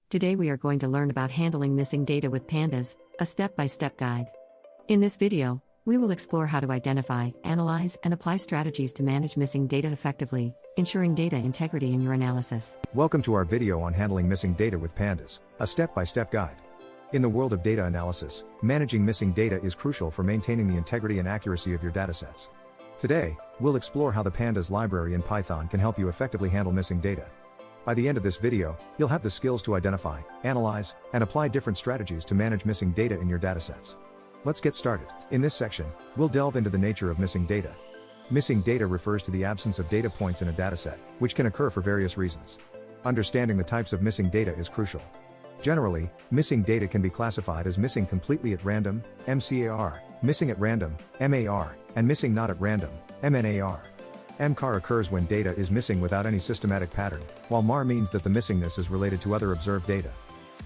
Today we are going to learn about handling missing data with Pandas, a step-by-step guide. In this video, we will explore how to identify, analyze, and apply strategies to manage missing data effectively, ensuring data integrity in your analysis. Welcome to our video on handling missing data with Pandas, a step-by-step guide. In the world of data analysis, managing missing data is crucial for maintaining the integrity and accuracy of your datasets. Today, we'll explore how the Pandas library in Python can help you effectively handle missing data. By the end of this video, you'll have the skills to identify, analyze, and apply different strategies to manage missing data in your datasets. Let's get started. In this section, we'll delve into the nature of missing data. Missing data refers to the absence of data points in a dataset, which can occur for various reasons. Understanding the types of missing data is crucial. Generally, missing data can be classified as missing completely at random, MCAR, missing at random, MAR, and missing not at random, MNAR. MCAR occurs when data is missing without any systematic pattern, while MAR means that the missingness is related to other observed data.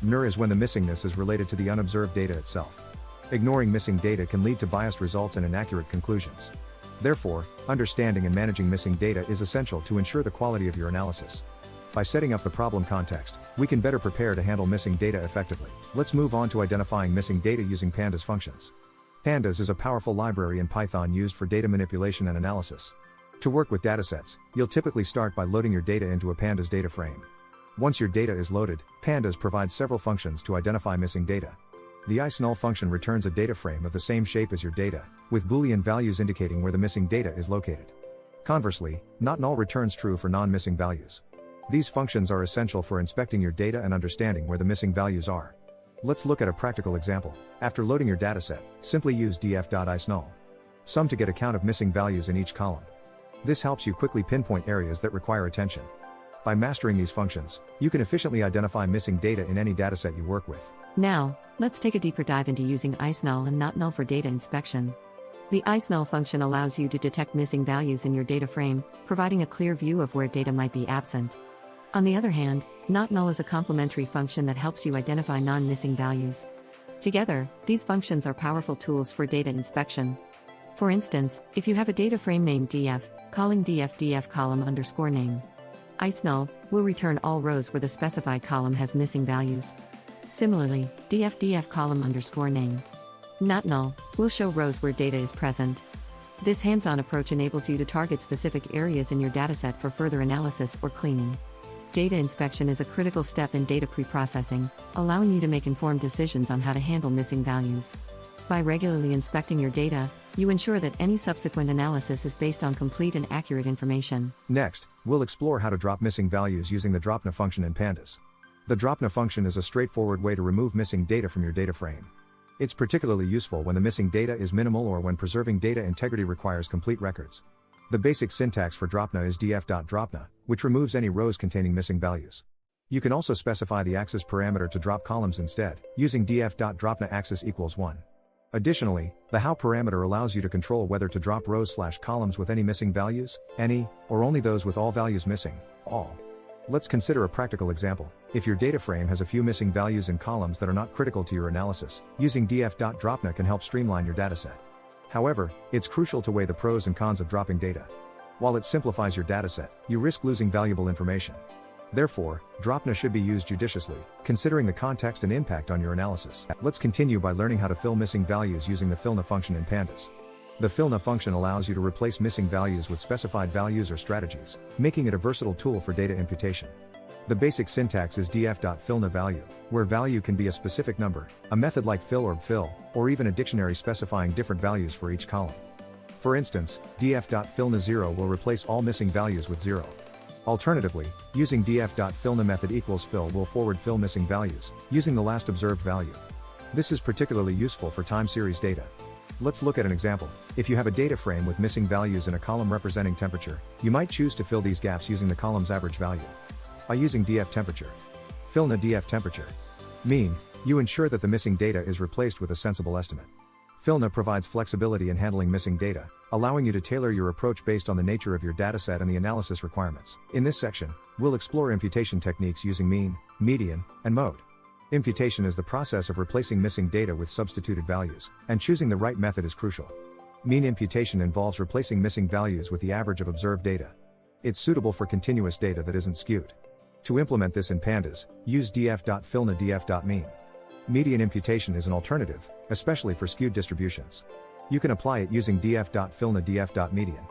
NUR is when the missingness is related to the unobserved data itself. Ignoring missing data can lead to biased results and inaccurate conclusions. Therefore, understanding and managing missing data is essential to ensure the quality of your analysis. By setting up the problem context, we can better prepare to handle missing data effectively. Let's move on to identifying missing data using Pandas functions. Pandas is a powerful library in Python used for data manipulation and analysis. To work with datasets, you'll typically start by loading your data into a Pandas data frame. Once your data is loaded, Pandas provides several functions to identify missing data. The isnull function returns a data frame of the same shape as your data, with Boolean values indicating where the missing data is located. Conversely, notnull returns true for non-missing values. These functions are essential for inspecting your data and understanding where the missing values are. Let's look at a practical example. After loading your dataset, simply use df.isnull sum to get a count of missing values in each column. This helps you quickly pinpoint areas that require attention. By mastering these functions, you can efficiently identify missing data in any dataset you work with. Now, let's take a deeper dive into using isnull and notnull for data inspection. The isnull function allows you to detect missing values in your data frame, providing a clear view of where data might be absent. On the other hand, notnull is a complementary function that helps you identify non-missing values. Together, these functions are powerful tools for data inspection. For instance, if you have a data frame named df, calling df column underscore name. Isnull will return all rows where the specified column has missing values. Similarly, df column underscore name. Notnull will show rows where data is present. This hands-on approach enables you to target specific areas in your dataset for further analysis or cleaning. Data inspection is a critical step in data preprocessing, allowing you to make informed decisions on how to handle missing values. By regularly inspecting your data, you ensure that any subsequent analysis is based on complete and accurate information. Next, we'll explore how to drop missing values using the dropna function in Pandas. The dropna function is a straightforward way to remove missing data from your data frame. It's particularly useful when the missing data is minimal or when preserving data integrity requires complete records. The basic syntax for dropna is df.dropna, which removes any rows containing missing values. You can also specify the axis parameter to drop columns instead, using df.dropna axis equals 1. Additionally, the how parameter allows you to control whether to drop rows/columns with any missing values, any, or only those with all values missing, all. Let's consider a practical example. If your data frame has a few missing values in columns that are not critical to your analysis, using df.dropna can help streamline your dataset. However, it's crucial to weigh the pros and cons of dropping data. While it simplifies your dataset, you risk losing valuable information. Therefore, dropna should be used judiciously, considering the context and impact on your analysis. Let's continue by learning how to fill missing values using the fillna function in Pandas. The fillna function allows you to replace missing values with specified values or strategies, making it a versatile tool for data imputation. The basic syntax is df.fillnaValue, where value can be a specific number, a method like fill or bfill, or even a dictionary specifying different values for each column. For instance, df.fillna0 will replace all missing values with 0. Alternatively, using df.fillna method equals fill will forward fill missing values, using the last observed value. This is particularly useful for time series data. Let's look at an example. If you have a data frame with missing values in a column representing temperature, you might choose to fill these gaps using the column's average value. By using df temperature, fillna df temperature, mean, you ensure that the missing data is replaced with a sensible estimate. Fillna provides flexibility in handling missing data, allowing you to tailor your approach based on the nature of your dataset and the analysis requirements. In this section, we'll explore imputation techniques using mean, median, and mode. Imputation is the process of replacing missing data with substituted values, and choosing the right method is crucial. Mean imputation involves replacing missing values with the average of observed data. It's suitable for continuous data that isn't skewed. To implement this in Pandas, use df.filna-df.mean. Median imputation is an alternative, especially for skewed distributions. You can apply it using df.filna-df.median.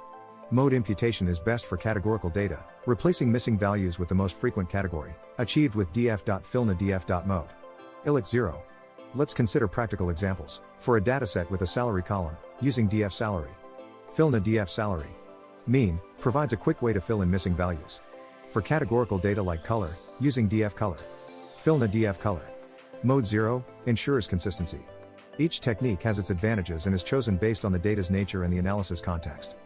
Mode imputation is best for categorical data, replacing missing values with the most frequent category, achieved with df.filna-df.mode. Illic 0. Let's consider practical examples. For a dataset with a salary column, using df salary. Filna-df salary. Mean provides a quick way to fill in missing values. For categorical data like color, using df color. Filna-df color. Mode 0 ensures consistency. Each technique has its advantages and is chosen based on the data's nature and the analysis context.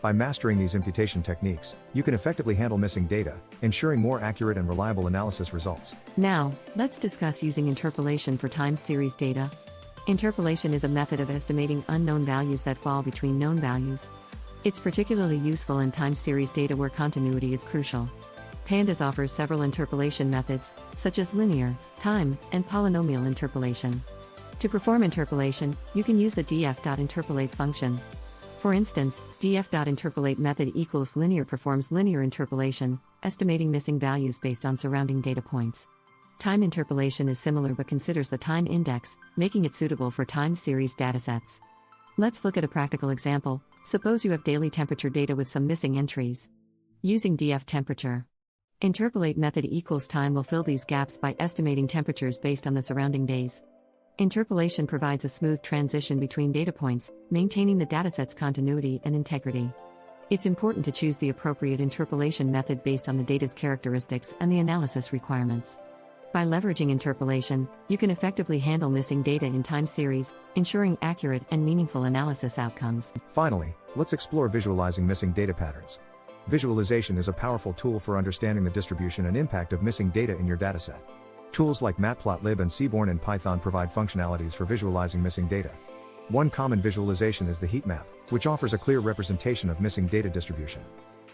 By mastering these imputation techniques, you can effectively handle missing data, ensuring more accurate and reliable analysis results. Now, let's discuss using interpolation for time series data. Interpolation is a method of estimating unknown values that fall between known values. It's particularly useful in time series data where continuity is crucial. Pandas offers several interpolation methods, such as linear, time, and polynomial interpolation. To perform interpolation, you can use the df.interpolate function. For instance, df.interpolate method equals linear performs linear interpolation, estimating missing values based on surrounding data points. Time interpolation is similar but considers the time index, making it suitable for time series datasets. Let's look at a practical example. Suppose you have daily temperature data with some missing entries. Using df temperature. Interpolate method equals time will fill these gaps by estimating temperatures based on the surrounding days. Interpolation provides a smooth transition between data points, maintaining the dataset's continuity and integrity. It's important to choose the appropriate interpolation method based on the data's characteristics and the analysis requirements. By leveraging interpolation, you can effectively handle missing data in time series, ensuring accurate and meaningful analysis outcomes. Finally, let's explore visualizing missing data patterns. Visualization is a powerful tool for understanding the distribution and impact of missing data in your dataset. Tools like matplotlib and seaborn in Python provide functionalities for visualizing missing data. One common visualization is the heat map, which offers a clear representation of missing data distribution.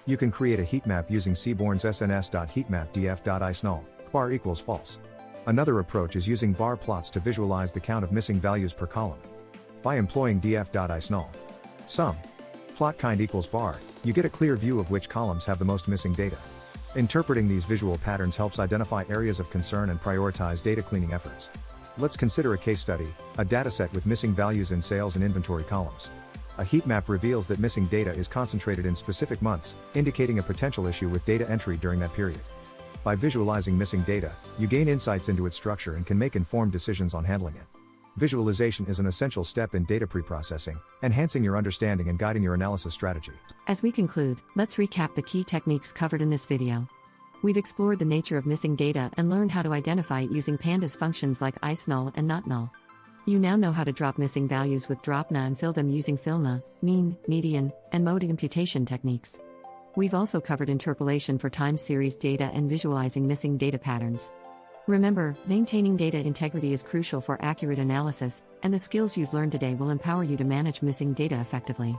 You can create a heat map using seaborn's sns.heatmapdf.isnull, bar equals false. Another approach is using bar plots to visualize the count of missing values per column. By employing df.isnull sum plot kind equals bar, you get a clear view of which columns have the most missing data. Interpreting these visual patterns helps identify areas of concern and prioritize data cleaning efforts. Let's consider a case study, a dataset with missing values in sales and inventory columns. A heat map reveals that missing data is concentrated in specific months, indicating a potential issue with data entry during that period. By visualizing missing data, you gain insights into its structure and can make informed decisions on handling it. Visualization is an essential step in data preprocessing, enhancing your understanding and guiding your analysis strategy. As we conclude, let's recap the key techniques covered in this video. We've explored the nature of missing data and learned how to identify it using Pandas functions like isnull and notnull. You now know how to drop missing values with dropna and fill them using filna, mean, median, and mode imputation techniques. We've also covered interpolation for time series data and visualizing missing data patterns. Remember, maintaining data integrity is crucial for accurate analysis, and the skills you've learned today will empower you to manage missing data effectively.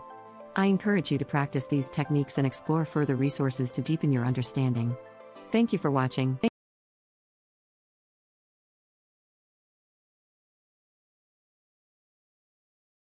I encourage you to practice these techniques and explore further resources to deepen your understanding. Thank you for watching.